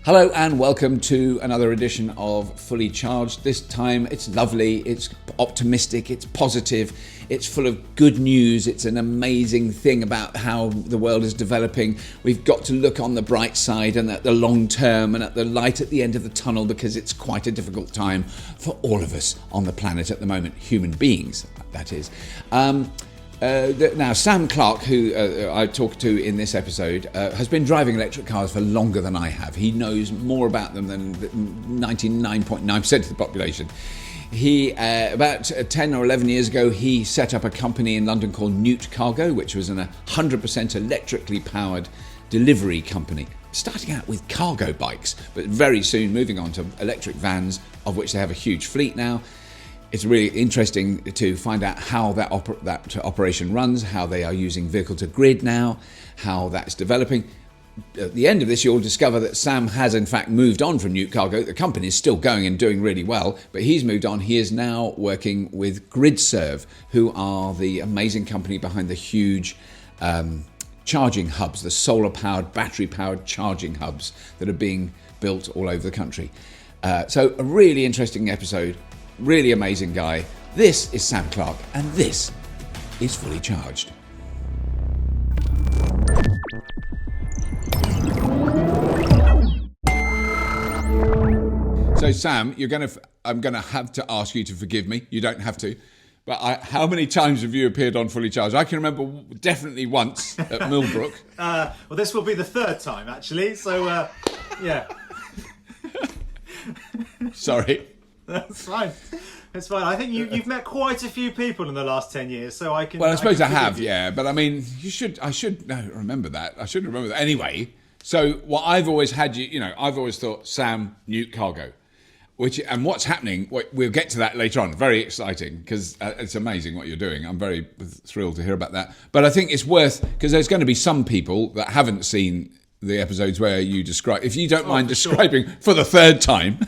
Hello and welcome to another edition of Fully Charged. This time it's lovely, it's optimistic, it's positive, it's full of good news. It's an amazing thing about how the world is developing. We've got to look on the bright side and at the long term and at the light at the end of the tunnel, because it's quite a difficult time for all of us on the planet at the moment, human beings, that is. Now, Sam Clarke, who I talked to in this episode, has been driving electric cars for longer than I have. He knows more about them than 99.9% of the population. He, about 10 or 11 years ago, he set up a company in London called Gnewt Cargo, which was an 100% electrically powered delivery company, starting out with cargo bikes, but very soon moving on to electric vans, of which they have a huge fleet now. It's really interesting to find out how that operation runs, how they are using vehicle to grid now, how that's developing. At the end of this, you'll discover that Sam has in fact moved on from Gnewt Cargo. The company is still going and doing really well, but he's moved on. He is now working with Gridserve, who are the amazing company behind the huge charging hubs, the solar-powered, battery-powered charging hubs that are being built all over the country. So a really interesting episode. Really amazing guy. This is Sam Clarke, and this is Fully Charged. So Sam, I'm going to have to ask you to forgive me. You don't have to. But how many times have you appeared on Fully Charged? I can remember definitely once at Millbrook. Well, this will be the third time, actually. So, yeah. Sorry. That's fine. It's fine. I think you've met quite a few people in the last 10 years, so I can. Well, I suppose I have, yeah. But I mean, I should remember that. I should remember that. Anyway, so what I've always had, I've always thought Sam Gnewt Cargo, and what's happening. We'll get to that later on. Very exciting, because it's amazing what you're doing. I'm very thrilled to hear about that. But I think it's worth, because there's going to be some people that haven't seen the episodes where you describe. If you don't mind describing for the third time.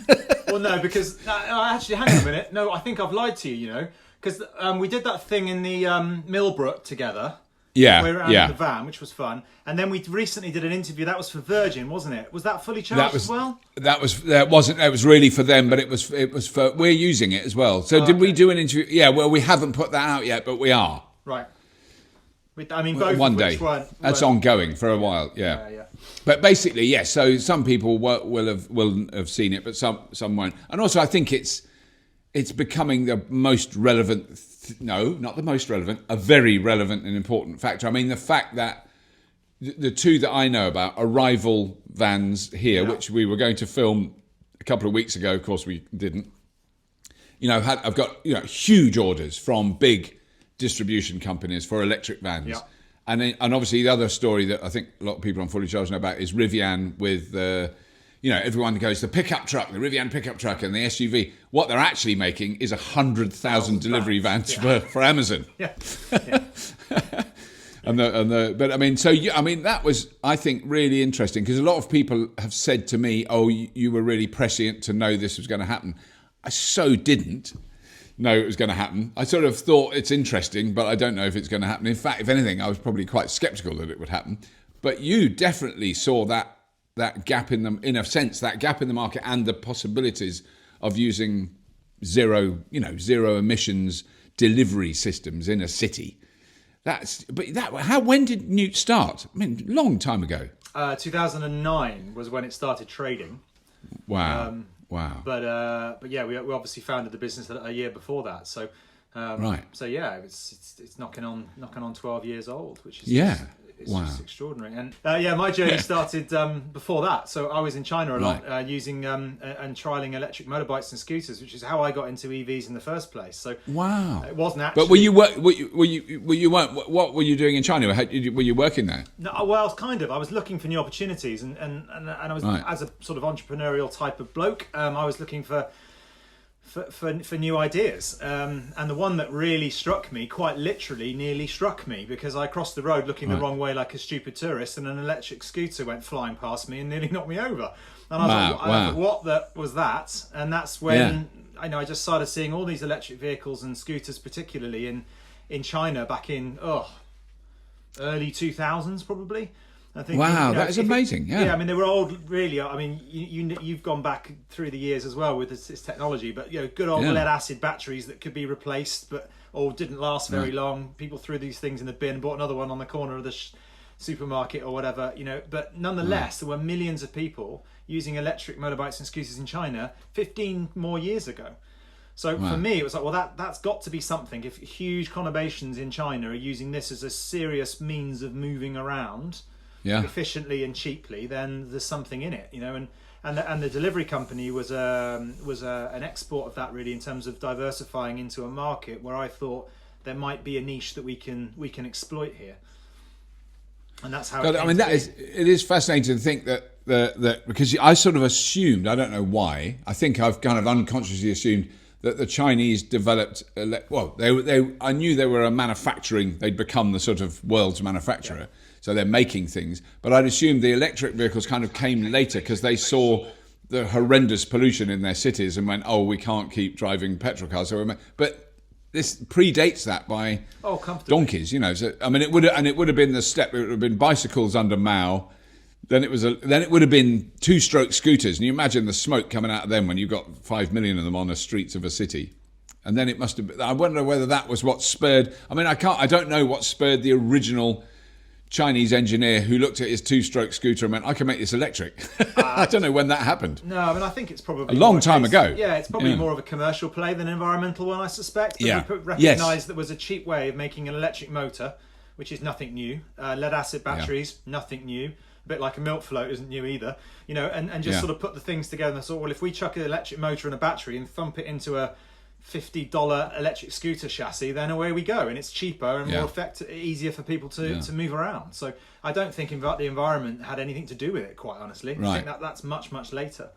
Well, no, because actually, hang on a minute. No, I think I've lied to you. Because we did that thing in the Millbrook together. Yeah, we were around in the van, which was fun. And then we recently did an interview. That was for Virgin, wasn't it? Was that Fully Charged as well? That was really for them, but it was for, we're using it as well. So did we do an interview? Yeah, well, we haven't put that out yet, but we are. Right. I mean, both one of day. Which weren't. That's ongoing for a while. Yeah. But basically, yes. So some people will have seen it, but some won't. And also, I think it's becoming the most relevant. No, not the most relevant. A very relevant and important factor. I mean, the fact that the two that I know about are rival vans here, which we were going to film a couple of weeks ago. Of course, we didn't. I've got huge orders from big distribution companies for electric vans. Yeah. And obviously the other story that I think a lot of people on Fully Charged know about is Rivian with everyone goes the pickup truck, the Rivian pickup truck and the SUV. What they're actually making is 100,000 delivery vans for Amazon. Yeah. That was, I think, really interesting, because a lot of people have said to me, "Oh, you were really prescient to know this was going to happen." I so didn't know it was going to happen. I sort of thought it's interesting, but I don't know if it's going to happen. In fact, if anything, I was probably quite sceptical that it would happen. But you definitely saw that gap in that gap in the market and the possibilities of using zero emissions delivery systems in a city. When did Gnewt start? I mean, long time ago. 2009 was when it started trading. Wow. Wow. But yeah, we obviously founded the business a year before that. So right. So yeah, it's knocking on 12 years old, which is it's just extraordinary. And my journey started before that. So I was in China a lot, using and trialing electric motorbikes and scooters, which is how I got into EVs in the first place. So it wasn't actually. But what were you doing in China? Were you working there? No, well, kind of. I was looking for new opportunities, and I was as a sort of entrepreneurial type of bloke. I was looking for new ideas, and the one that really struck me, quite literally nearly struck me, because I crossed the road looking the wrong way like a stupid tourist, and an electric scooter went flying past me and nearly knocked me over. And I thought, what was that? And that's when I just started seeing all these electric vehicles and scooters, particularly in China back in early 2000s probably. I think, that is amazing. I mean, they were old, really. I mean, you've gone back through the years as well with this technology, but good old lead acid batteries that could be replaced, or didn't last very long. People threw these things in the bin, bought another one on the corner of the supermarket or whatever. But nonetheless, there were millions of people using electric motorbikes and scooters in China 15 more years ago. So for me, it was like, well, that's got to be something. If huge conurbations in China are using this as a serious means of moving around efficiently and cheaply, then there's something in it, and the delivery company was an export of that, really, in terms of diversifying into a market where I thought there might be a niche that we can exploit here, and that's how. It is fascinating to think that because I sort of assumed, I don't know why, I think I've kind of unconsciously assumed that the Chinese developed. I knew they were they'd become the sort of world's manufacturer. So they're making things. But I'd assumed the electric vehicles kind of came later because they saw the horrendous pollution in their cities and went, we can't keep driving petrol cars. But this predates that by donkeys, So, I mean, it would have been the step. It would have been bicycles under Mao. Then it would have been two-stroke scooters. And you imagine the smoke coming out of them when you've got 5 million of them on the streets of a city. And then it must have been. I wonder whether that was what spurred. I mean, I don't know what spurred the original Chinese engineer who looked at his two-stroke scooter and went, I can make this electric. I don't know when that happened. No, I mean, I think it's probably a long time ago. Yeah, it's probably more of a commercial play than an environmental one, I suspect. But we recognised there was a cheap way of making an electric motor, which is nothing new. Lead-acid batteries, nothing new. A bit like a milk float isn't new either. And just sort of put the things together and thought, well, if we chuck an electric motor and a battery and thump it into a $50 electric scooter chassis, then away we go, and it's cheaper and more easier for people to move around. So I don't think the environment had anything to do with it, quite honestly. I think that's much later.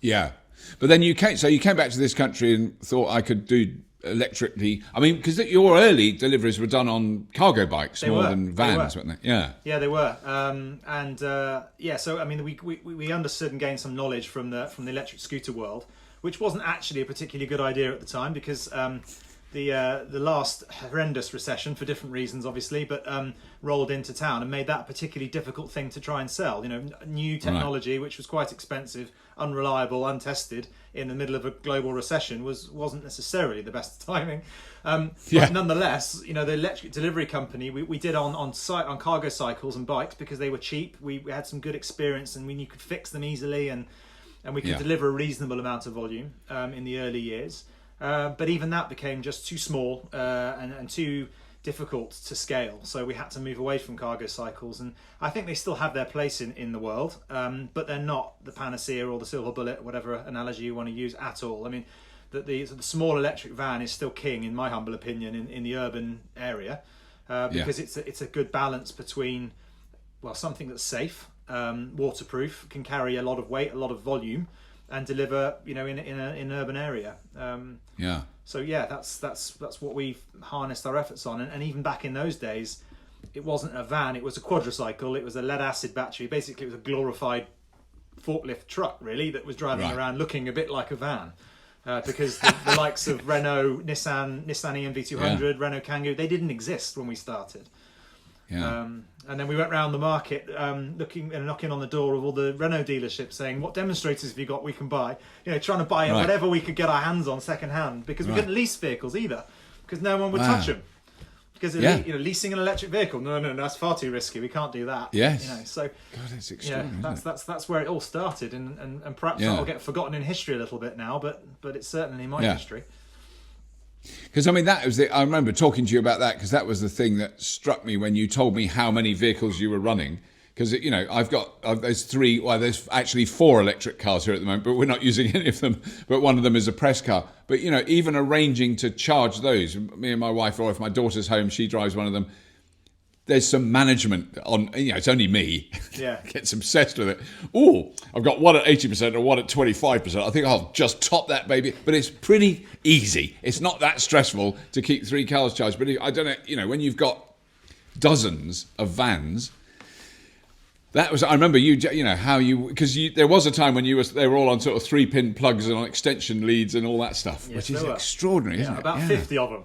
Yeah, but then you came back to this country and thought I could do electrically. I mean, because your early deliveries were done on cargo bikes more than vans, weren't they? Yeah, they were. So I mean, we understood and gained some knowledge from the electric scooter world, which wasn't actually a particularly good idea at the time, because the last horrendous recession, for different reasons obviously, but rolled into town and made that a particularly difficult thing to try and sell. New technology, which was quite expensive, unreliable, untested, in the middle of a global recession wasn't necessarily the best timing. But nonetheless, the electric delivery company, we did on site on cargo cycles and bikes because they were cheap. We had some good experience, and you could fix them easily, and we could deliver a reasonable amount of volume in the early years. But even that became just too small and too difficult to scale. So we had to move away from cargo cycles. And I think they still have their place in the world, but they're not the panacea or the silver bullet, whatever analogy you want to use at all. I mean, the small electric van is still king, in my humble opinion, in the urban area, because it's a good balance between, something that's safe, waterproof, can carry a lot of weight, a lot of volume, and deliver, in an urban area. So that's what we've harnessed our efforts on. And even back in those days, it wasn't a van; it was a quadricycle. It was a lead-acid battery. Basically, it was a glorified forklift truck, really, that was driving around, looking a bit like a van. Because the likes of Renault, Nissan EMV200, Renault Kangoo, they didn't exist when we started. And then we went round the market looking and knocking on the door of all the Renault dealerships saying, what demonstrators have you got we can buy? Trying to buy whatever we could get our hands on second hand, because we couldn't lease vehicles either, because no one would touch them. Because leasing an electric vehicle, no, that's far too risky. We can't do that. So God, it's extraordinary. That's where it all started, and perhaps that'll get forgotten in history a little bit now, but it's certainly my history. Because I mean, I remember talking to you about that, because that was the thing that struck me when you told me how many vehicles you were running. Because, you know, there's actually 4 electric cars here at the moment, but we're not using any of them. But one of them is a press car. But, you know, even arranging to charge those, me and my wife, or if my daughter's home, she drives one of them. There's some management on, you know, it's only me. Yeah. Gets obsessed with it. Oh, I've got one at 80% and one at 25%. I think I'll just top that baby. But it's pretty easy. It's not that stressful to keep 3 cars charged. But I don't know, you know, when you've got dozens of vans, I remember you know, how because there was a time when they were all on sort of 3-pin plugs and on extension leads and all that stuff, Yes, which is extraordinary, isn't it? About 50 of them.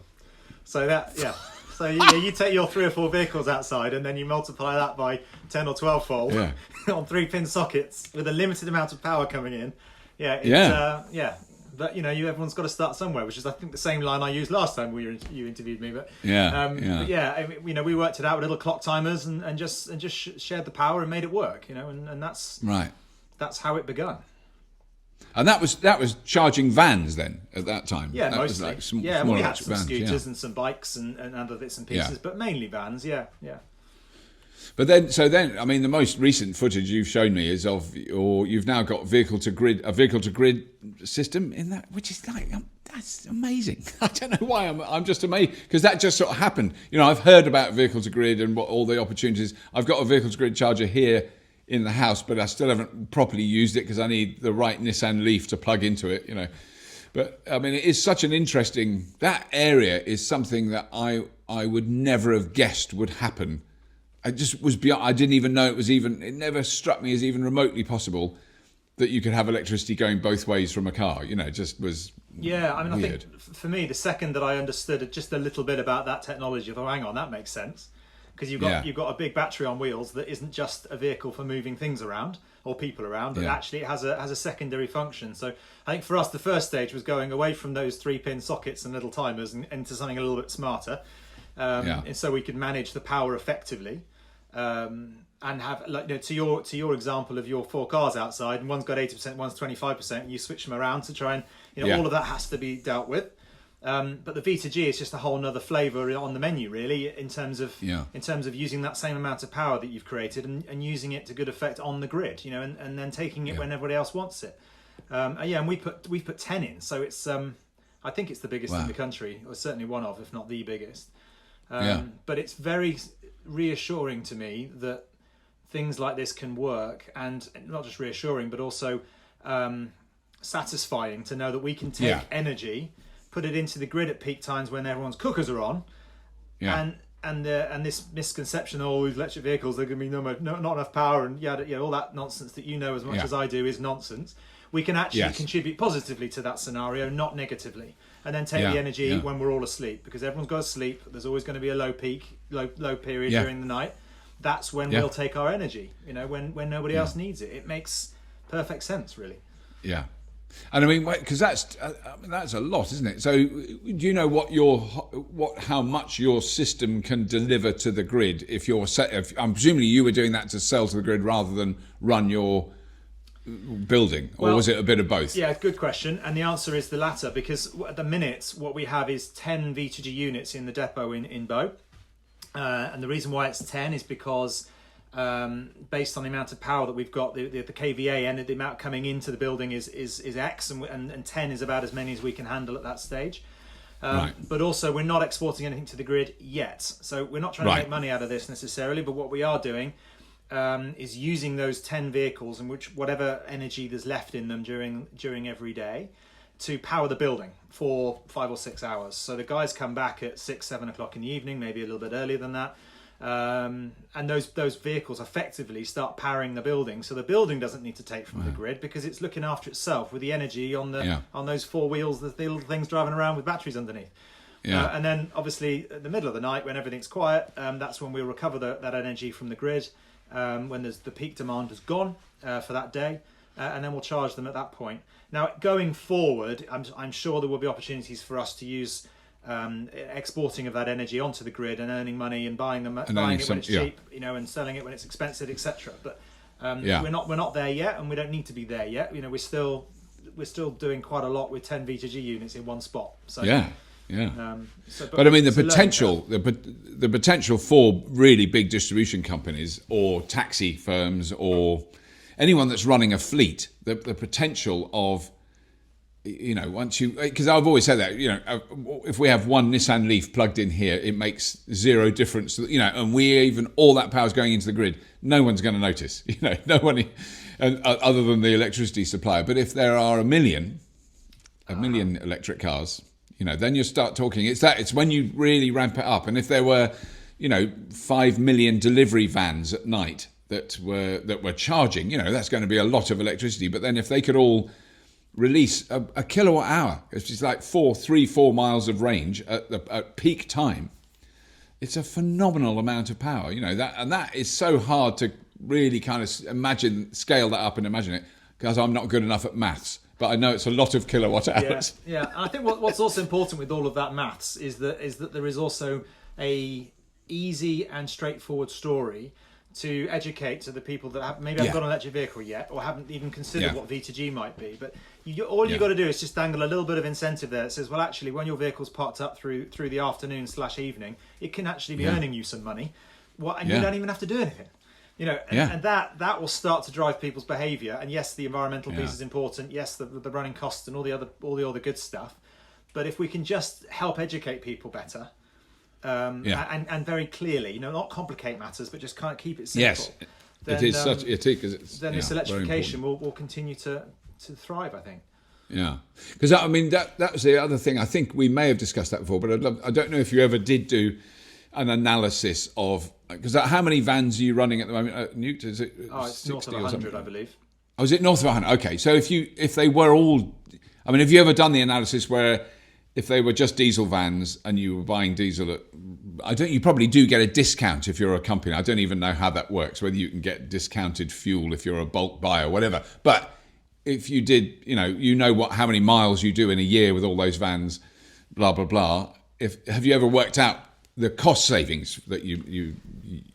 So So you take your 3 or 4 vehicles outside, and then you multiply that by 10 or 12 fold on 3-pin sockets with a limited amount of power coming in. But you know, everyone's got to start somewhere, which is I think the same line I used last time you interviewed me. But you know, we worked it out with little clock timers and just shared the power and made it work. You know, and that's right. That's how it begun. And that was charging vans then at that time. Yeah, that mostly. Was like we had some vans, scooters and some bikes and other bits and pieces, but mainly vans. Yeah. But then, I mean, the most recent footage you've shown me is you've now got a vehicle to grid system in that, which is like, that's amazing. I don't know why I'm just amazed, because that just sort of happened. You know, I've heard about vehicle to grid and what all the opportunities. I've got a vehicle to grid charger here in the house, but I still haven't properly used it because I need the right Nissan Leaf to plug into it, you know. But I mean, it is such an interesting, that area is something that I would never have guessed would happen. I just was beyond, I didn't even know it never struck me as even remotely possible that you could have electricity going both ways from a car. You know, it just was weird. I think for me, the second that I understood just a little bit about that technology, I thought, hang on, that makes sense. Because you've got a big battery on wheels that isn't just a vehicle for moving things around or people around, but actually it has a secondary function. So I think for us, the first stage was going away from those 3-pin sockets and little timers and into something a little bit smarter, and so we could manage the power effectively. And have, like, you know, to your example of your 4 cars outside, and one's got 80%, one's 25%. You switch them around to try and, you know, all of that has to be dealt with. But the V2G is just a whole nother flavour on the menu, really, in terms of using that same amount of power that you've created and using it to good effect on the grid, you know, and then taking it when everybody else wants it. And we've put 10 in, so it's I think it's the biggest in the country, or certainly one of, if not the biggest. But it's very reassuring to me that things like this can work, and not just reassuring, but also satisfying to know that we can take energy, put it into the grid at peak times when everyone's cookers are on, and this misconception, these electric vehicles, they're going to be not enough power, and all that nonsense that you know as much as I do is nonsense. We can actually contribute positively to that scenario, not negatively, and then take the energy when we're all asleep, because everyone's got to sleep. There's always going to be a low period during the night. That's when we'll take our energy, you know, when nobody else needs it. It makes perfect sense, really. Yeah. And I mean, because that's a lot, isn't it? So, do you know how much your system can deliver to the grid? I'm presumably you were doing that to sell to the grid rather than run your building, or was it a bit of both? Yeah, good question. And the answer is the latter, because at the minute what we have is 10 V2G units in the depot in Bow, and the reason why it's 10 is because based on the amount of power that we've got, the kVA and the amount coming into the building is X, and 10 is about as many as we can handle at that stage. But also, we're not exporting anything to the grid yet, so we're not trying to make money out of this necessarily. But what we are doing is using those 10 vehicles, in which whatever energy there's left in them during every day, to power the building for 5 or 6 hours. So the guys come back at 6-7 o'clock in the evening, maybe a little bit earlier than that. And those vehicles effectively start powering the building, so the building doesn't need to take from the grid, because it's looking after itself with the energy on those 4 wheels, the little things driving around with batteries underneath. And then obviously at the middle of the night, when everything's quiet, that's when we'll recover that energy from the grid, when the peak demand is gone for that day, and then we'll charge them at that point. Now, going forward, I'm sure there will be opportunities for us to use exporting of that energy onto the grid and earning money and buying it when it's cheap, you know, and selling it when it's expensive, etc. But we're not there yet, and we don't need to be there yet. You know, we're still doing quite a lot with 10 V2G units in one spot. So Yeah. But I mean, it's the potential for really big distribution companies or taxi firms or anyone that's running a fleet, the potential of, because I've always said that, if we have one Nissan Leaf plugged in here, it makes zero difference, and all that power's going into the grid, no one's going to notice, no one, other than the electricity supplier. But if there are a million electric cars, then you start talking. It's when you really ramp it up. And if there were, 5 million delivery vans at night that were charging, that's going to be a lot of electricity. But then if they could all release a kilowatt hour, it's just like 4 miles of range at peak time, it's a phenomenal amount of power. That is so hard to really kind of scale that up and imagine it, because I'm not good enough at maths. But I know it's a lot of kilowatt hours. Yeah. And I think what's also important with all of that maths is that there is also a easy and straightforward story to educate to the people that haven't got an electric vehicle yet, or haven't even considered what V2G might be. But all you've got to do is just dangle a little bit of incentive there that says, well, actually, when your vehicle's parked up through the afternoon/evening, it can actually be earning you some money. And you don't even have to do anything. And that will start to drive people's behaviour. And yes, the environmental piece is important. Yes, the running costs and all the other good stuff. But if we can just help educate people better, and very clearly, not complicate matters, but just kind of keep it simple. Yes, then, it is then this electrification will continue to thrive, I think. Yeah, because I mean that was the other thing. I think we may have discussed that before, but I don't know if you ever did do an analysis of, because how many vans are you running at the moment? Gnewt, is it? It's north of 100, I believe. Oh, is it north of 100? Okay, so if they were all, I mean, have you ever done the analysis where if they were just diesel vans and you were buying diesel you probably do get a discount if you're a company. I don't even know how that works, whether you can get discounted fuel if you're a bulk buyer or whatever. But if you did, how many miles you do in a year with all those vans, blah, blah, blah. Have you ever worked out the cost savings that you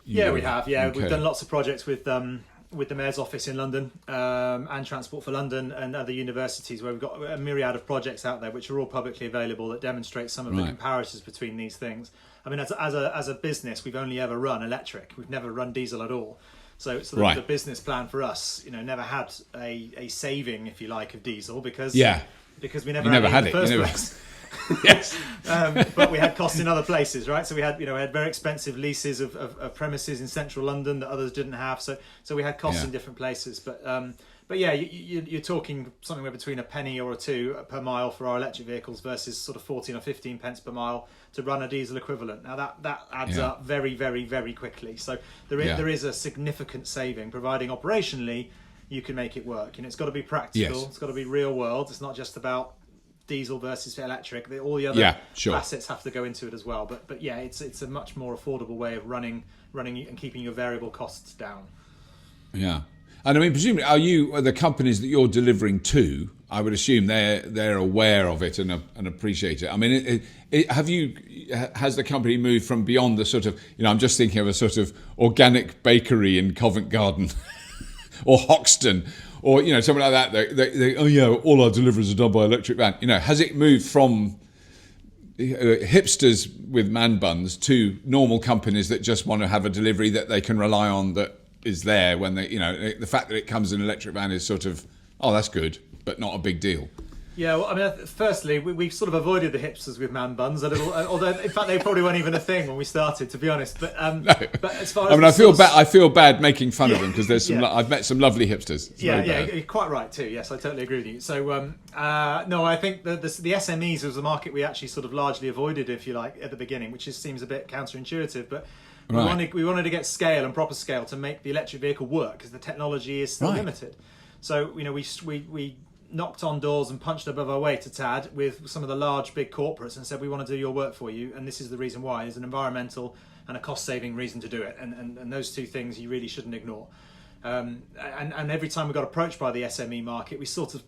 Yeah, we have. Yeah, we've done lots of projects with the Mayor's Office in London and Transport for London and other universities, where we've got a myriad of projects out there which are all publicly available that demonstrate some of the comparisons between these things. I mean, as a business, we've only ever run electric. We've never run diesel at all. So the business plan for us, never had a saving, if you like, of diesel because we never had it in the first place. Yes. But we had costs in other places, right? So we had very expensive leases of premises in central London that others didn't have. So we had costs in different places. But yeah, you're talking somewhere between a penny or a two per mile for our electric vehicles versus sort of 14 or 15 pence per mile to run a diesel equivalent. Now that adds up very, very, very quickly. So there is a significant saving, providing operationally you can make it work. It's got to be practical. It's got to be real world. It's not just about diesel versus electric. All the other facets have to go into it as well. But yeah, it's a much more affordable way of running and keeping your variable costs down. Yeah. And I mean, presumably, are the companies that you're delivering to, I would assume they're aware of it and appreciate it. I mean, has the company moved from beyond the sort of, I'm just thinking of a sort of organic bakery in Covent Garden or Hoxton or, something like that. They all our deliveries are done by electric van. Has it moved from hipsters with man buns to normal companies that just want to have a delivery that they can rely on, that is there when they, the fact that it comes in an electric van is sort of, that's good, but not a big deal. Yeah, well, I mean, firstly, we've sort of avoided the hipsters with man buns a little, although in fact they probably weren't even a thing when we started, to be honest. But no. But as far as I feel bad making fun of them because there's some. I've met some lovely hipsters. You're quite right too. Yes, I totally agree with you. So no, I think the SMEs was a market we actually sort of largely avoided, if you like, at the beginning, which seems a bit counterintuitive, but. We wanted to get scale and proper scale to make the electric vehicle work because the technology is still limited. So we knocked on doors and punched above our weight a tad with some of the large big corporates and said, we want to do your work for you, and this is the reason why. There's an environmental and a cost saving reason to do it, and those two things you really shouldn't ignore. And every time we got approached by the SME market, we sort of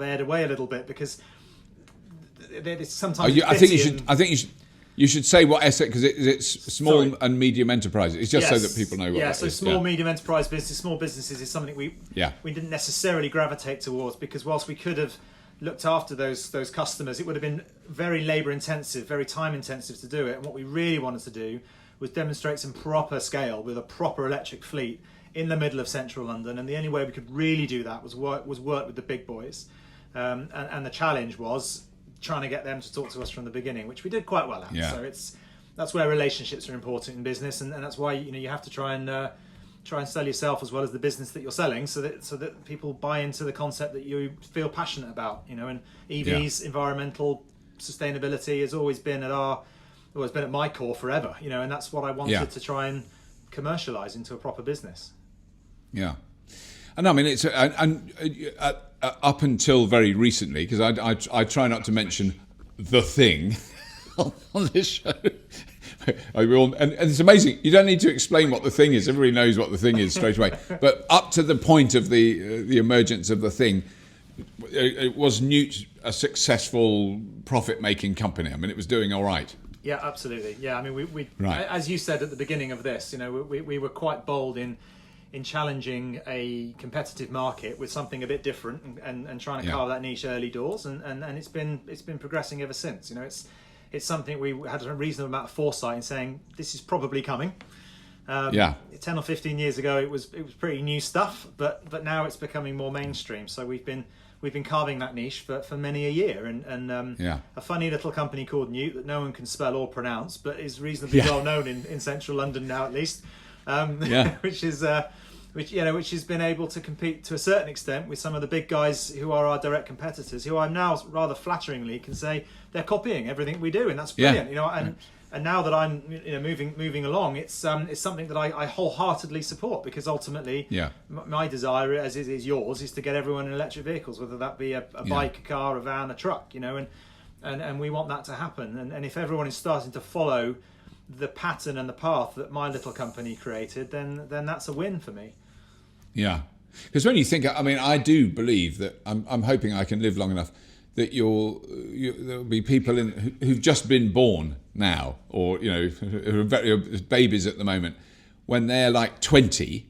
aired away a little bit because there's sometimes I think you should. You should say what SME, because it's small and medium enterprises. It's just so that people know what that is. Small, medium enterprise business, small businesses is something we didn't necessarily gravitate towards, because whilst we could have looked after those customers, it would have been very labour intensive, very time intensive to do it. And what we really wanted to do was demonstrate some proper scale with a proper electric fleet in the middle of central London. And the only way we could really do that was work with the big boys. And the challenge was trying to get them to talk to us from the beginning, which we did quite well at. Yeah. So that's where relationships are important in business, and that's why you have to try and sell yourself as well as the business that you're selling, so that people buy into the concept that you feel passionate about. And EVs, environmental sustainability, has always been at my core forever. And that's what I wanted to try and commercialize into a proper business. Yeah. And I mean, it's up until very recently, because I try not to mention the thing on this show. And it's amazing. You don't need to explain what the thing is. Everybody knows what the thing is straight away. But up to the point of the emergence of the thing, was Gnewt a successful profit-making company? I mean, it was doing all right. Yeah, absolutely. Yeah, I mean, we right. As you said at the beginning of this, we were quite bold in challenging a competitive market with something a bit different and trying to carve that niche early doors, and it's been progressing ever since. It's something we had a reasonable amount of foresight in saying this is probably coming. 10 or 15 years ago it was pretty new stuff, but now it's becoming more mainstream. So we've been carving that niche for many a year, and a funny little company called Gnewt that no one can spell or pronounce, but is reasonably well known in central London now, at least. Which has been able to compete to a certain extent with some of the big guys who are our direct competitors, who I now rather flatteringly can say they're copying everything we do, and that's brilliant. And now that I'm moving along, it's something that I wholeheartedly support, because ultimately my desire, as is yours, is to get everyone in electric vehicles, whether that be a bike, a car, a van, a truck, and we want that to happen. And if everyone is starting to follow the pattern and the path that my little company created, then that's a win for me. Yeah, because when you think, I mean, I do believe that I'm hoping I can live long enough that there'll be people who've just been born now, or who are babies at the moment. When they're like 20,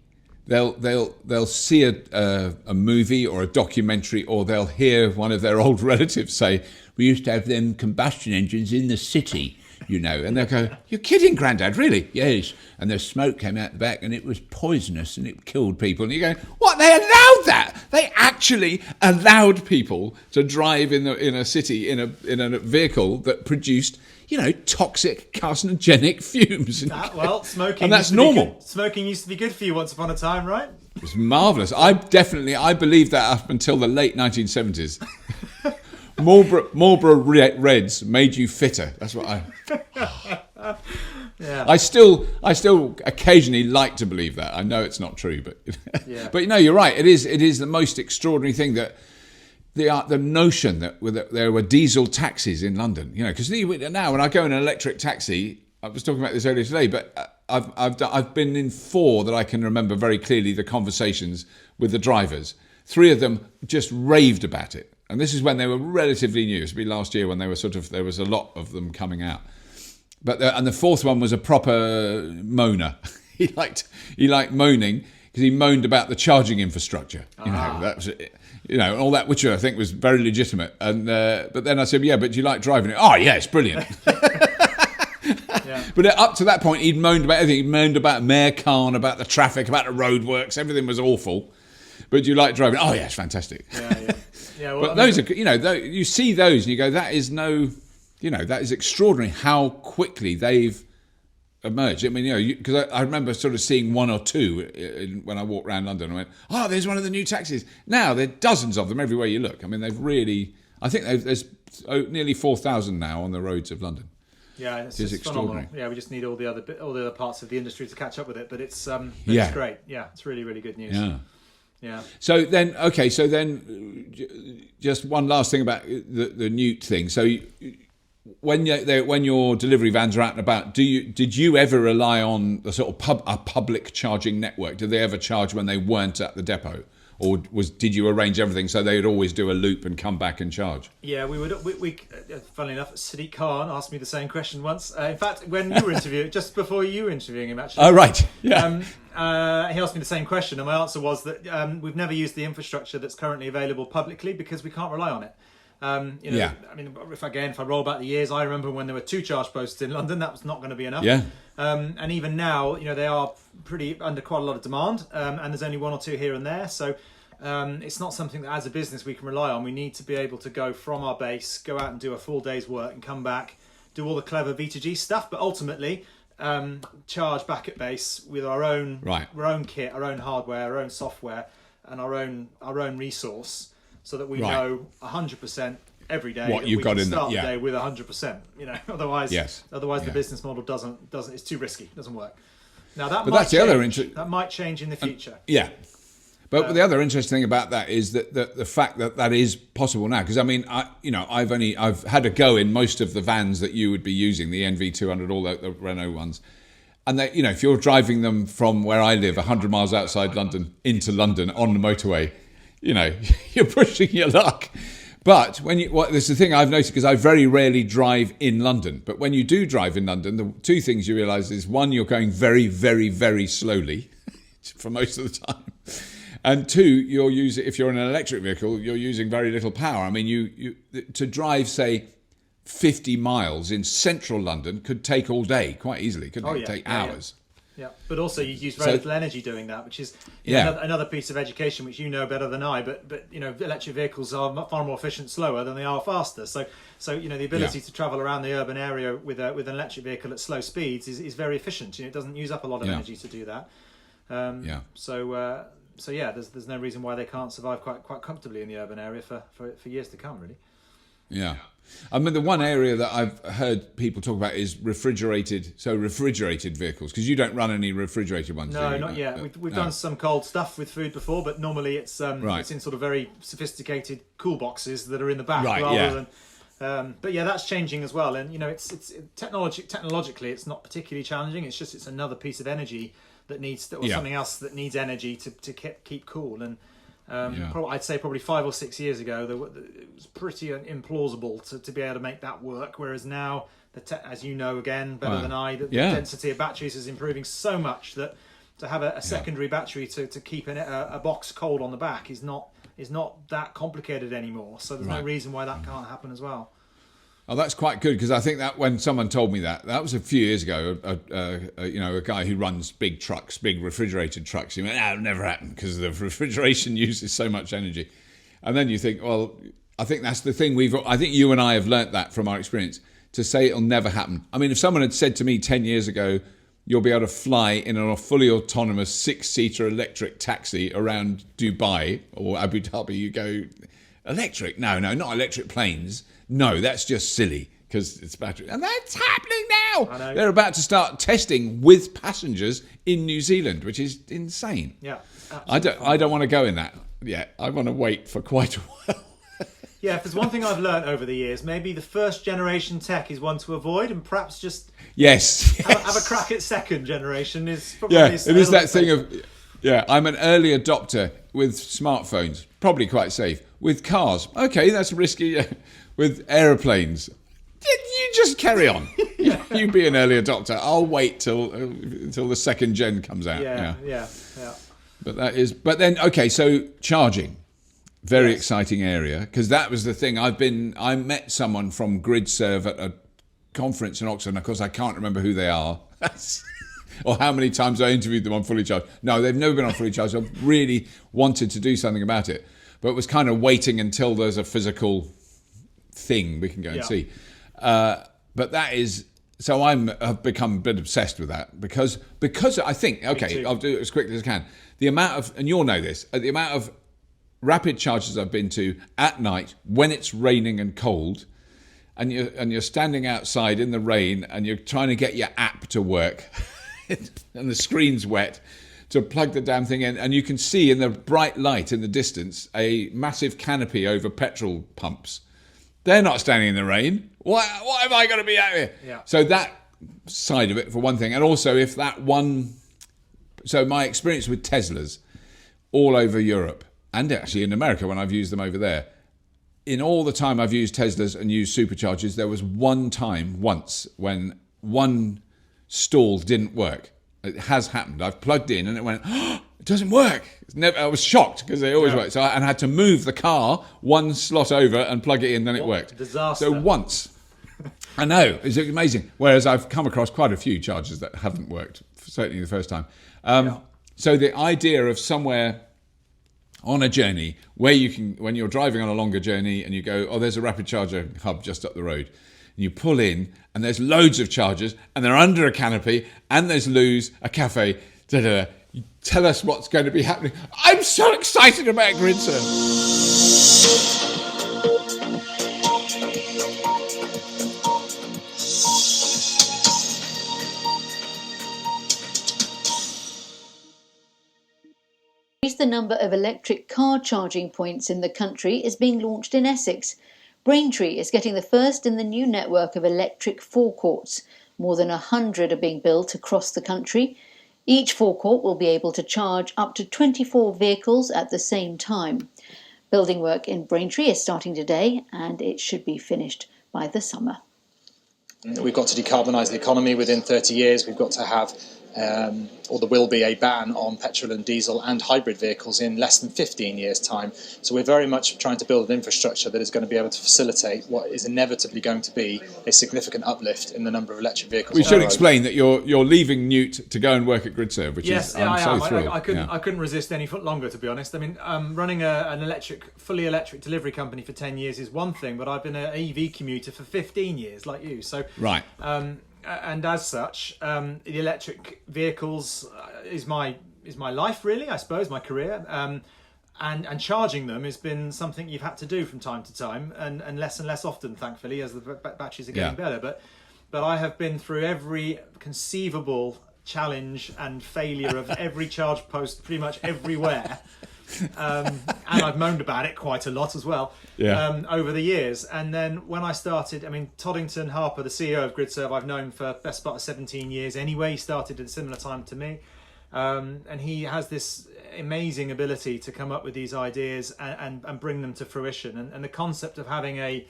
they'll see a movie or a documentary, or they'll hear one of their old relatives say, "We used to have them combustion engines in the city." And they'll go, "You're kidding, Grandad, really?" "Yes." And the smoke came out the back and it was poisonous and it killed people. And you go, "What? They allowed that? They actually allowed people to drive in a city in a vehicle that produced, toxic carcinogenic fumes." Smoking. And that's normal. Smoking used to be good for you once upon a time, right? It was marvellous. I believed that up until the late 1970s. Marlboro Reds made you fitter. That's what I. Yeah. I still occasionally like to believe that. I know it's not true, but but you're right. It is the most extraordinary thing that the notion that there were diesel taxis in London. Because now when I go in an electric taxi, I was talking about this earlier today, but I've been in 4 that I can remember very clearly the conversations with the drivers. 3 of them just raved about it. And this is when they were relatively new. It would be last year when they were there was a lot of them coming out. But and the 4th one was a proper moaner. he liked moaning because he moaned about the charging infrastructure. That was it. All that, which I think was very legitimate. And but then I said, "Yeah, but do you like driving it?" "Oh, yeah, it's brilliant." But up to that point, he'd moaned about everything. He moaned about Mayor Khan, about the traffic, about the roadworks. Everything was awful. But do you like driving? "Oh, yeah, it's fantastic." Yeah, well, but those are, you see those and you go, that is extraordinary how quickly they've emerged. I mean, because I remember sort of seeing 1 or 2 when I walked around London and went, "Oh, there's one of the new taxis." Now there are dozens of them everywhere you look. I mean, I think there's nearly 4,000 now on the roads of London. Yeah, it's extraordinary. Phenomenal. Yeah, we just need all the other parts of the industry to catch up with it, but it's great. Yeah, it's really, really good news. Yeah. Yeah. So then, just one last thing about the Gnewt thing. So, when your delivery vans are out and about, did you ever rely on the sort of a public charging network? Did they ever charge when they weren't at the depot, or did you arrange everything so they'd always do a loop and come back and charge? Yeah, we would. Funnily enough, Sadiq Khan asked me the same question once. In fact, when you were interviewing, just before you were interviewing him, actually. Oh, right. Yeah. He asked me the same question, and my answer was that we've never used the infrastructure that's currently available publicly because we can't rely on it. Yeah. I mean, if I roll back the years, I remember when there were 2 charge posts in London, that was not going to be enough. Yeah. And even now, they are pretty under quite a lot of demand, and there's only 1 or 2 here and there. So it's not something that as a business we can rely on. We need to be able to go from our base, go out and do a full day's work and come back, do all the clever V2G stuff, but ultimately charge back at base with our own kit, our own hardware, our own software, and our own resource, so that we know 100% every day what you've got in start the day with 100%. Otherwise, the business model doesn't. It's too risky. It doesn't work. Now that might change in the future. But the other interesting thing about that is that the fact that is possible now. Because I mean, I've had a go in most of the vans that you would be using, the NV200, all the Renault ones, and they, if you're driving them from where I live, 100 miles outside London into London on the motorway, you're pushing your luck. But this is the thing I've noticed, because I very rarely drive in London. But when you do drive in London, the 2 things you realise is, 1, you're going very, very, very slowly for most of the time. And 2, if you're in an electric vehicle, you're using very little power. I mean, you to drive, say, 50 miles in central London could take all day quite easily, couldn't it? Take hours. Yeah, but also you use very little energy doing that, which is another piece of education which you know better than I. But electric vehicles are far more efficient slower than they are faster. So the ability to travel around the urban area with an electric vehicle at slow speeds is very efficient. It doesn't use up a lot of energy to do that. So there's no reason why they can't survive quite comfortably in the urban area for years to come, really. Yeah. I mean, the one area that I've heard people talk about is refrigerated vehicles, because you don't run any refrigerated ones. No, not yet. We've done some cold stuff with food before, but normally it's in sort of very sophisticated cool boxes that are in the back rather than. But that's changing as well, and it's technologically it's not particularly challenging. It's another piece of energy that needs something else that needs energy to keep cool. And I'd say probably 5 or 6 years ago, it was pretty implausible to be able to make that work. Whereas now, as you know, again better than I, the density of batteries is improving so much that to have a secondary battery to keep a box cold on the back is not that complicated anymore. So there's no reason why that can't happen as well. Oh, that's quite good, because I think that when someone told me that was a few years ago, a guy who runs big refrigerated trucks, he went, it'll never happen because the refrigeration uses so much energy. And then you think, well, I think that's the thing I think you and I have learnt that from our experience, to say it'll never happen. I mean, if someone had said to me 10 years ago, you'll be able to fly in a fully autonomous 6-seater electric taxi around Dubai or Abu Dhabi, you go, electric? No, not electric planes. No, that's just silly, because it's battery. And that's happening now. I know. They're about to start testing with passengers in New Zealand, which is insane. Yeah. I don't want to go in that yet. I want to wait for quite a while. Yeah, if there's one thing I've learned over the years, maybe the first generation tech is one to avoid, and perhaps just have a crack at second generation is probably it is that thing of I'm an early adopter with smartphones, probably quite safe. With cars, okay, that's risky. With aeroplanes, you just carry on. You be an early adopter. I'll wait till the second gen comes out. Yeah. But then okay, so charging, very exciting area, because that was the thing. I met someone from Gridserve at a conference in Oxford, and of course I can't remember who they are. Or how many times I interviewed them on Fully Charged. No, they've never been on Fully Charged. I really wanted to do something about it, but was kind of waiting until there's a physical thing we can go and see. But that is, so I've become a bit obsessed with that because I think, I'll do it as quickly as I can. The amount of, and you'll know this, the amount of rapid charges I've been to at night when it's raining and cold, and you're standing outside in the rain and you're trying to get your app to work and the screen's wet, to plug the damn thing in, and you can see in the bright light in the distance a massive canopy over petrol pumps. They're not standing in the rain. What have I got to be out here? Yeah. So that side of it, for one thing. And also if that one... So my experience with Teslas all over Europe, and actually in America when I've used them over there, in all the time I've used Teslas and used superchargers, there was once when one stall didn't work. It has happened. I've plugged in and it went, oh, it doesn't work. I was shocked because they always work. So I had to move the car one slot over and plug it in, then it worked. Disaster. So once. I know, it's amazing. Whereas I've come across quite a few chargers that haven't worked, certainly the first time. So the idea of somewhere on a journey where you can, when you're driving on a longer journey and you go, oh, there's a rapid charger hub just up the road. And you pull in and there's loads of chargers and they're under a canopy and there's loos, a cafe, da-da-da. You tell us what's going to be happening. I'm so excited about Gridserve. The number of electric car charging points in the country is being launched in Essex. Braintree is getting the first in the new network of electric forecourts. More than 100 are being built across the country. Each forecourt will be able to charge up to 24 vehicles at the same time. Building work in Braintree is starting today and it should be finished by the summer. We've got to decarbonise the economy within 30 years. We've got to have, or there will be a ban on petrol and diesel and hybrid vehicles in less than 15 years' time. So we're very much trying to build an infrastructure that is going to be able to facilitate what is inevitably going to be a significant uplift in the number of electric vehicles. We should explain that you're leaving Gnewt to go and work at Gridserve, which is I'm so thrilled. I couldn't resist any foot longer, to be honest. I mean, running an fully electric delivery company for 10 years is one thing, but I've been an EV commuter for 15 years, like you. So right. And as such, the electric vehicles is my life, really, I suppose, my career. And charging them has been something you've had to do from time to time, and less often, thankfully, as the batteries are getting better. But I have been through every conceivable challenge and failure of every charge post pretty much everywhere. And I've moaned about it quite a lot as well over the years. And then when I started, I mean, Toddington Harper, the CEO of Gridserve, I've known for the best part of 17 years anyway. He started at a similar time to me. And he has this amazing ability to come up with these ideas and bring them to fruition. And the concept of having an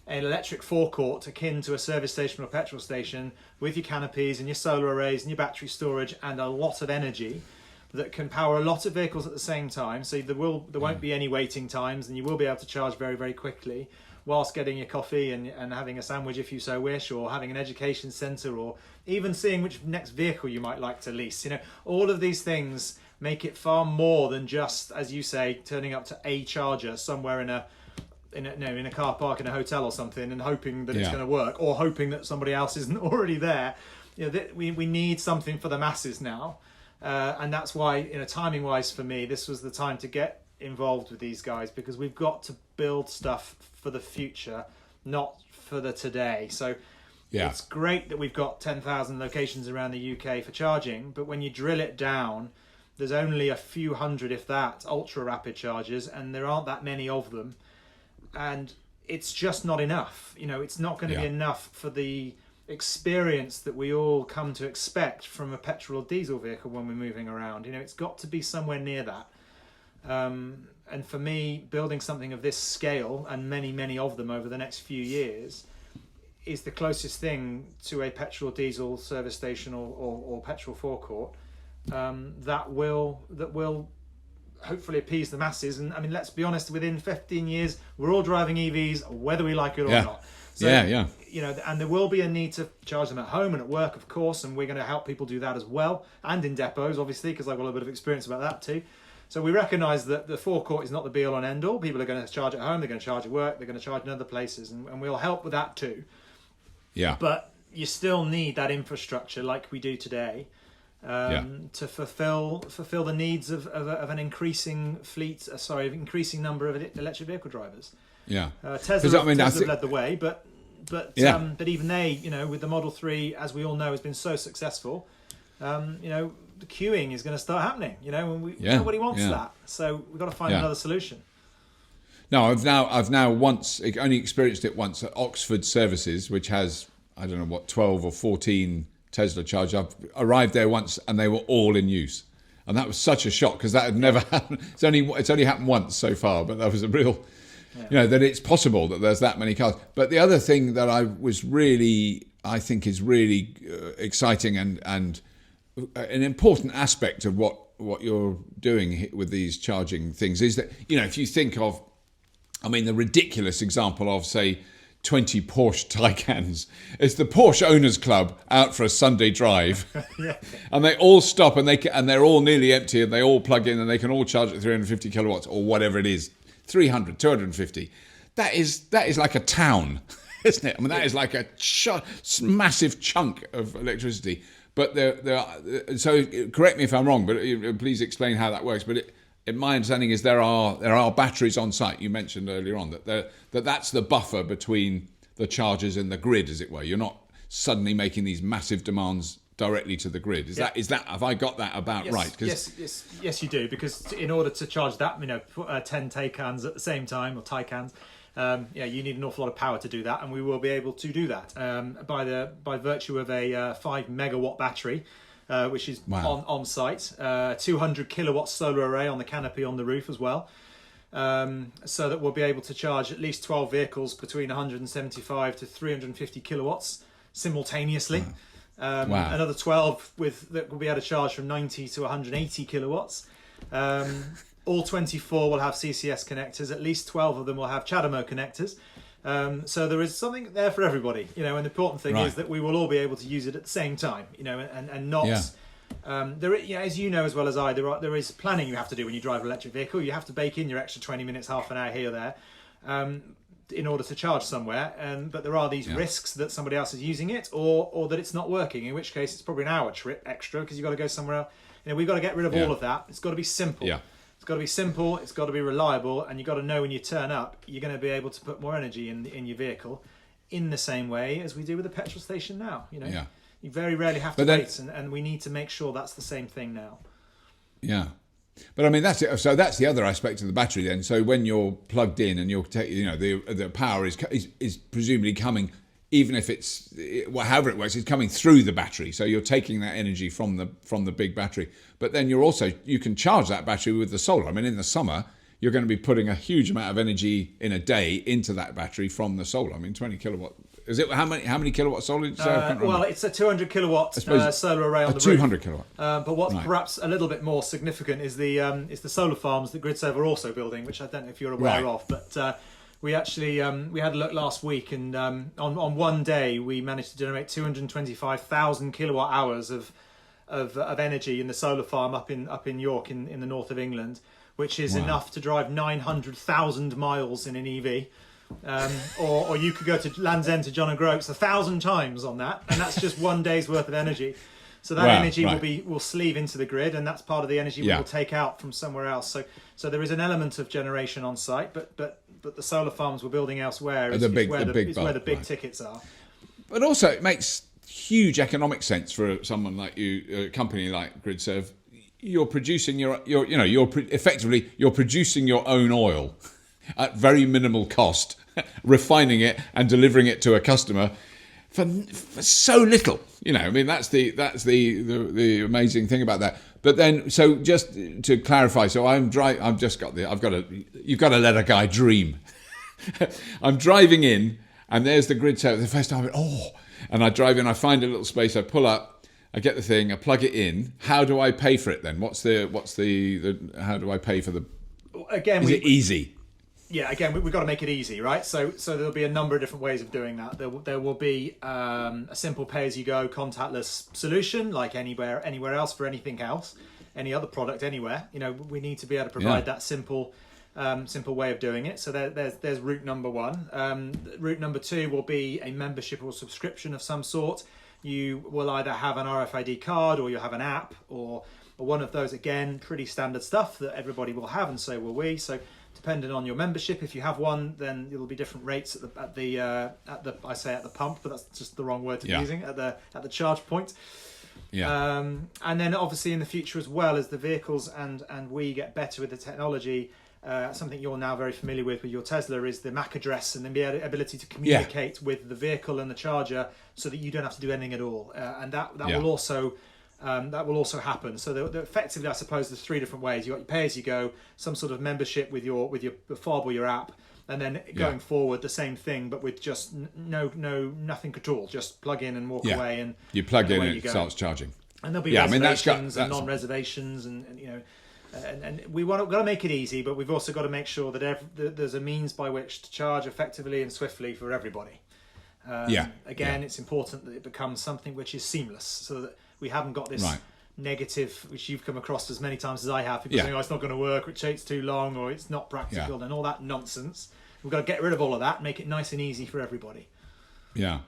electric forecourt akin to a service station or a petrol station with your canopies and your solar arrays and your battery storage and a lot of energy that can power a lot of vehicles at the same time, so there won't be any waiting times, and you will be able to charge very, very quickly whilst getting your coffee and having a sandwich if you so wish, or having an education centre, or even seeing which next vehicle you might like to lease. You know, all of these things make it far more than just, as you say, turning up to a charger somewhere in a car park in a hotel or something and hoping that it's going to work, or hoping that somebody else isn't already there. You know, we need something for the masses now. And that's why, timing wise for me, this was the time to get involved with these guys, because we've got to build stuff for the future, not for the today. So it's great that we've got 10,000 locations around the UK for charging, but when you drill it down, there's only a few hundred, if that, ultra rapid chargers, and there aren't that many of them. And it's just not enough. It's not going to be enough for the experience that we all come to expect from a petrol or diesel vehicle when we're moving around. It's got to be somewhere near that. And for me, building something of this scale, and many of them over the next few years, is the closest thing to a petrol or diesel service station or petrol forecourt that will hopefully appease the masses. And I mean, let's be honest, within 15 years, we're all driving EVs, whether we like it or not. So, and there will be a need to charge them at home and at work, of course, and we're going to help people do that as well, and in depots, obviously, because I've got a little bit of experience about that too. So we recognise that the forecourt is not the be-all and end-all. People are going to charge at home, they're going to charge at work, they're going to charge in other places, and we'll help with that too. Yeah. But you still need that infrastructure like we do today to fulfil the needs of an increasing increasing number of electric vehicle drivers. Yeah, Tesla have led the way, but even they, with the Model 3, as we all know, has been so successful. The queuing is going to start happening. Nobody wants that, so we've got to find another solution. No, I've now only experienced it once at Oxford Services, which has 12 or 14 Tesla chargers. I've arrived there once, and they were all in use, and that was such a shock because that had never happened. It's only happened once so far, but that was a real. That it's possible that there's that many cars. But the other thing that I think is really exciting and an important aspect of what you're doing with these charging things is that, if you think of, the ridiculous example of, say, 20 Porsche Taycans. It's the Porsche Owners Club out for a Sunday drive. Yeah. And they all stop and they're all nearly empty and they all plug in and they can all charge at 350 kilowatts or whatever it is. 300, 250. That is like a town, isn't it? That is like a massive chunk of electricity. But there are, so correct me if I'm wrong, but please explain how that works. But my understanding is there are batteries on site. You mentioned earlier on that's the buffer between the chargers and the grid, as it were. You're not suddenly making these massive demands directly to the grid. Is that have I got that about right? Yes, you do. Because in order to charge that, 10 Taycans at the same time, or Taycans, you need an awful lot of power to do that, and we will be able to do that by virtue of a 5 megawatt battery. Which is on site, 200 kilowatt solar array on the canopy on the roof as well, so that we'll be able to charge at least 12 vehicles between 175 to 350 kilowatts simultaneously. Another 12 that will be able to charge from 90 to 180 kilowatts. All 24 will have CCS connectors. At least 12 of them will have CHAdeMO connectors. So there is something there for everybody, and the important thing is that we will all be able to use it at the same time, and not. There, as you know as well as I, there is planning you have to do when you drive an electric vehicle. You have to bake in your extra 20 minutes, half an hour here or there, in order to charge somewhere. But there are these risks that somebody else is using it, or that it's not working. In which case, it's probably an hour trip extra because you've got to go somewhere else. We've got to get rid of all of that. It's got to be simple. Yeah. It's got to be simple, it's got to be reliable, and you've got to know when you turn up, you're going to be able to put more energy in your vehicle in the same way as we do with the petrol station now. You very rarely have to wait, and we need to make sure that's the same thing now. Yeah. But that's it. So that's the other aspect of the battery then. So when you're plugged in and the power is presumably coming, even if it's however it works, it's coming through the battery. So you're taking that energy from the big battery. But then you can charge that battery with the solar. In the summer, you're going to be putting a huge amount of energy in a day into that battery from the solar. 20 kilowatt. Is it how many kilowatt solar? It's a 200 kilowatt solar array on the 200 roof. Kilowatt. But what's perhaps a little bit more significant is the solar farms that Gridserve are also building, which I don't know if you're aware of, but. We actually we had a look last week, and on one day we managed to generate 225,000 kilowatt hours of energy in the solar farm up in York in the north of England, which is enough to drive 900,000 miles in an EV. Or you could go to Land's End to John and Groats 1,000 times on that, and that's just one day's worth of energy. So that energy will sleeve into the grid, and that's part of the energy we will take out from somewhere else. So there is an element of generation on site, but the solar farms we're building elsewhere is where the big tickets are. But also, it makes huge economic sense for someone like you, a company like Gridserve. You're producing effectively producing your own oil at very minimal cost, refining it and delivering it to a customer for so little. That's the amazing thing about that. But then, so just to clarify, so you've got to let a guy dream. I'm driving in, and there's the Gridserve. The first time, and I drive in, I find a little space, I pull up, I get the thing, I plug it in. How do I pay for it then? What's the how do I pay for the? Again, is it easy? Yeah, again, we've got to make it easy, right? So there'll be a number of different ways of doing that. There will be a simple pay-as-you-go contactless solution, like anywhere else for anything else, any other product anywhere. We need to be able to provide that simple way of doing it. So there's route number one. Route number two will be a membership or subscription of some sort. You will either have an RFID card, or you'll have an app, or one of those. Again, pretty standard stuff that everybody will have, and so will we. So depending on your membership, if you have one, then there will be different rates at the pump, but that's just the wrong word to be using, at the charge point. Yeah. And then obviously in the future, as well as the vehicles and we get better with the technology, something you're now very familiar with your Tesla is the MAC address, and the ability to communicate with the vehicle and the charger so that you don't have to do anything at all. And that will also happen. So effectively, I suppose there's three different ways. You got your pay as you go, some sort of membership with your fob or your app, and then going forward the same thing, but with just nothing at all. Just plug in and walk away, and you plug in and it starts charging. And there'll be reservations and non-reservations, and you know, and we've got to make it easy, but we've also got to make sure that there's a means by which to charge effectively and swiftly for everybody. Again, it's important that it becomes something which is seamless, so that we haven't got this negative, which you've come across as many times as I have, people saying, oh, it's not going to work, or it takes too long, or it's not practical, and all that nonsense. We've got to get rid of all of that, make it nice and easy for everybody. Yeah.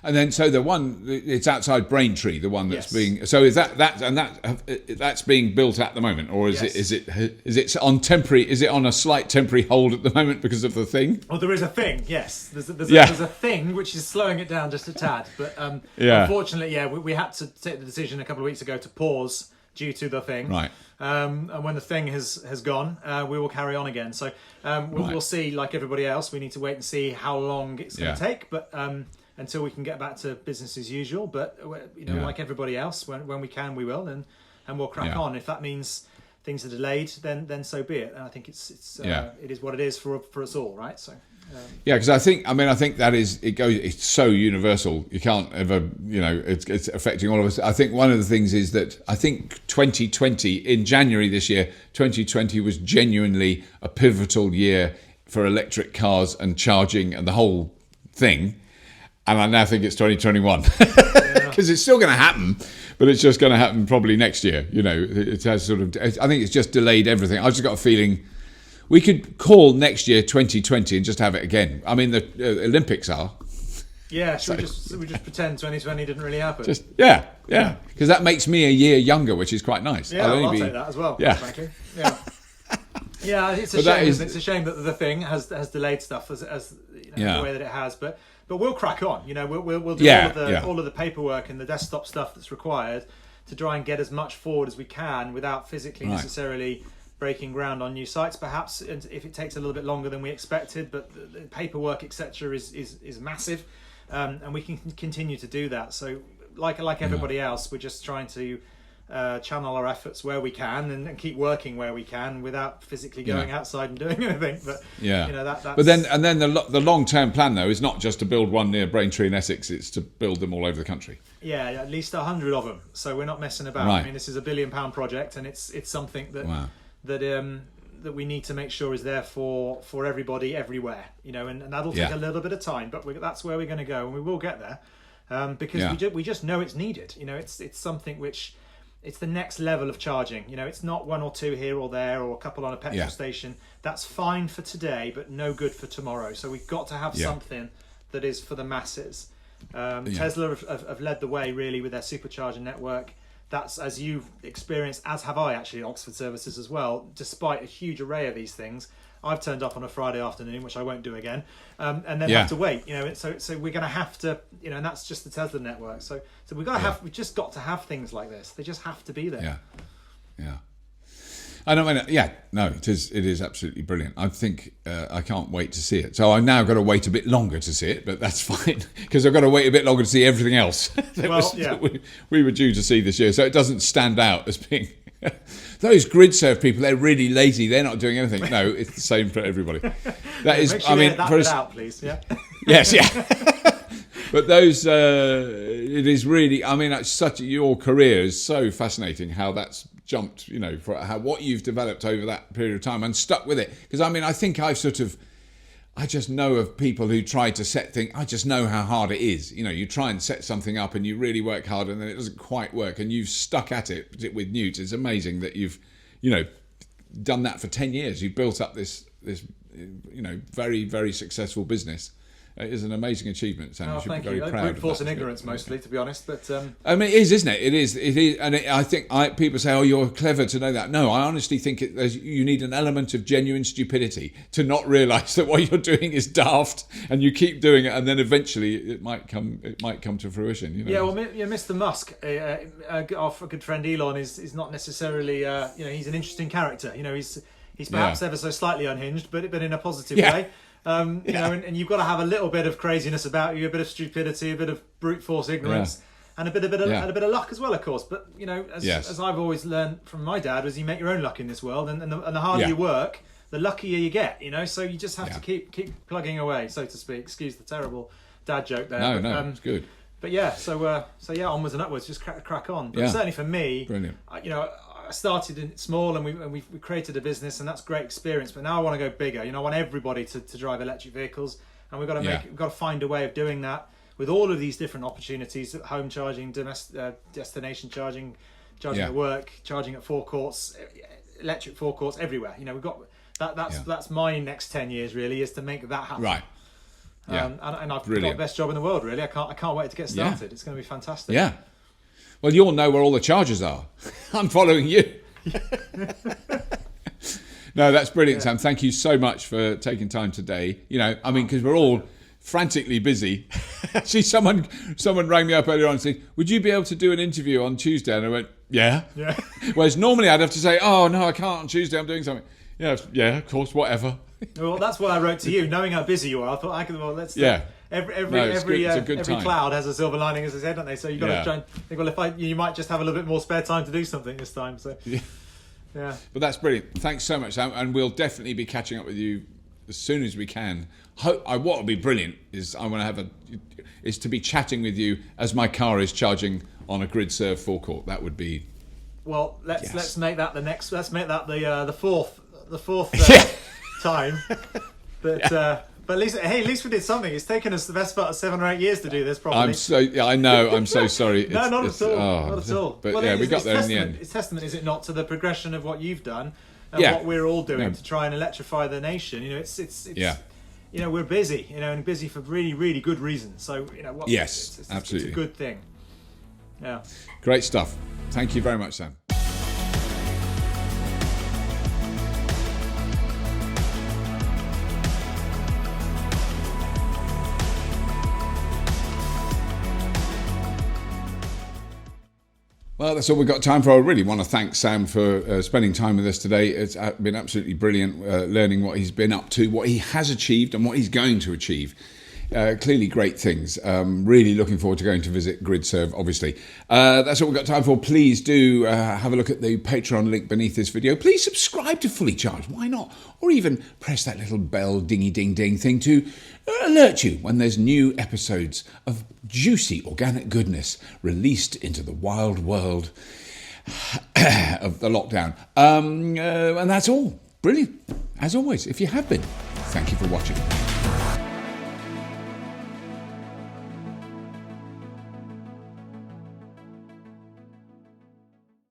And then, so the one, it's outside Braintree, the one that's being, so is that's being built at the moment, or is it on temporary, is it on a slight temporary hold at the moment because of the thing? Oh, there is a thing, yes. There's a thing which is slowing it down just a tad, but unfortunately, we had to take the decision a couple of weeks ago to pause due to the thing. Right. And when the thing has gone, we will carry on again. So we'll see, like everybody else, we need to wait and see how long it's going to take, but until we can get back to business as usual. But like everybody else, when we can, we will, and we'll crack on. If that means things are delayed, then so be it. And I think it is what it is for us all, right? So. Because I think that is, it's so universal. You can't ever, it's affecting all of us. I think one of the things is that I think 2020, in January this year, 2020 was genuinely a pivotal year for electric cars and charging and the whole thing. And I now think it's 2021 because it's still going to happen, but it's just going to happen probably next year. It has I think it's just delayed everything. I've just got a feeling we could call next year 2020 and just have it again. I mean, the Olympics are. Yeah, should we just pretend 2020 didn't really happen? Because that makes me a year younger, which is quite nice. Yeah, I'll take that as well. Yeah, frankly. Yeah, it's a shame. It's a shame that the thing has delayed stuff as the way that it has, but we'll crack on. We'll do all of the paperwork and the desktop stuff that's required to try and get as much forward as we can without physically necessarily breaking ground on new sites, perhaps, and if it takes a little bit longer than we expected, but the paperwork, etc., is massive, and we can continue to do that. So, like everybody else, we're just trying to channel our efforts where we can and keep working where we can without physically going outside and doing anything. But that's... But then the long-term plan though is not just to build one near Braintree in Essex; it's to build them all over the country. Yeah, at least 100 of them. So we're not messing about. Right. I mean, this is £1 billion project, and it's something that that we need to make sure is there for everybody everywhere. And that'll take a little bit of time, but that's where we're going to go, and we will get there because we just know it's needed. It's something which. It's the next level of charging. It's not one or two here or there or a couple on a petrol station. That's fine for today, but no good for tomorrow. So we've got to have something that is for the masses. Tesla have led the way really with their supercharger network. That's, as you've experienced, as have I actually at Oxford Services as well, despite a huge array of these things. I've turned up on a Friday afternoon, which I won't do again, and then have to wait. So we're going to have to, and that's just the Tesla network. So we've just got to have things like this. They just have to be there. Yeah. I know. It is absolutely brilliant. I think I can't wait to see it. So I've now got to wait a bit longer to see it, but that's fine because I've got to wait a bit longer to see everything else that we were due to see this year. So it doesn't stand out as being. Those Gridserve people, they're really lazy. They're not doing anything. No, it's the same for everybody. That is, I mean, that bit out, please. Yeah. Yes, But those, it is really. I mean, it's your career is so fascinating. How that's jumped, for what you've developed over that period of time and stuck with it. Because I mean, I think I just know of people who try to set things. I just know how hard it is. You try and set something up and you really work hard and then it doesn't quite work and you've stuck at it with Gnewt. It's amazing that you've, done that for 10 years. You've built up this very, very successful business. It is an amazing achievement, Sam. You should be very proud of that. Brute force and ignorance, mostly, to be honest. But I mean, it is, isn't it? It is, and I think people say, "Oh, you're clever to know that." No, I honestly think you need an element of genuine stupidity to not realise that what you're doing is daft, and you keep doing it, and then eventually it might come to fruition. Yeah, well, Mr. Musk, our good friend Elon, is not necessarily, he's an interesting character. He's perhaps ever so slightly unhinged, but in a positive way. And you've got to have a little bit of craziness about you, a bit of stupidity, a bit of brute force ignorance, and a bit of luck as well, of course. But as I've always learned from my dad, is you make your own luck in this world, and the harder you work, the luckier you get. So you just have to keep plugging away, so to speak. Excuse the terrible dad joke there. No, it's good. but yeah, so yeah, onwards and upwards, just crack on. But Yeah. certainly for me, Brilliant. I started in small, and we created a business, and that's great experience. But now I want to go bigger. I want everybody to drive electric vehicles, and we've got to find a way of doing that with all of these different opportunities: home charging, destination charging, at work, charging at forecourts, electric forecourts everywhere. We've got that's my next 10 years really, is to make that happen. Right. Yeah. And I've got the best job in the world really. I can't wait to get started. Yeah. It's going to be fantastic. Yeah. Well, you'll know where all the chargers are. I'm following you. No, that's brilliant, Sam. Thank you so much for taking time today. Because we're all frantically busy. See, someone rang me up earlier on and said, would you be able to do an interview on Tuesday? And I went, yeah. Whereas normally I'd have to say, oh, no, I can't on Tuesday, I'm doing something. Yeah, of course, whatever. Well, that's what I wrote to you, knowing how busy you are. I thought let's. Yeah. Every cloud has a silver lining, as I said, don't they? So you've got to try and think, well, you might just have a little bit more spare time to do something this time. So yeah. But that's brilliant. Thanks so much, Sam, and we'll definitely be catching up with you as soon as we can. What would be brilliant is is to be chatting with you as my car is charging on a Gridserve forecourt. That would be. Well, let's make that the next. Let's make that the fourth time. But at least we did something. It's taken us the best part of 7 or 8 years to do this properly. I know. I'm so sorry. No, not at all. Not at all. But we got there in the end. It's testament, is it not, to the progression of what you've done and what we're all doing to try and electrify the nation. We're busy. And busy for really, really good reasons. So yes, absolutely, it's a good thing. Yeah. Great stuff. Thank you very much, Sam. Well, that's all we've got time for. I really want to thank Sam for spending time with us today. It's been absolutely brilliant learning what he's been up to, what he has achieved and what he's going to achieve. Clearly great things. Really looking forward to going to visit Gridserve, obviously. That's all we've got time for. Please do have a look at the Patreon link beneath this video. Please subscribe to Fully Charged. Why not? Or even press that little bell dingy ding ding thing to alert you when there's new episodes of juicy organic goodness released into the wild world of the lockdown. And that's all. Brilliant. As always, if you have been, thank you for watching.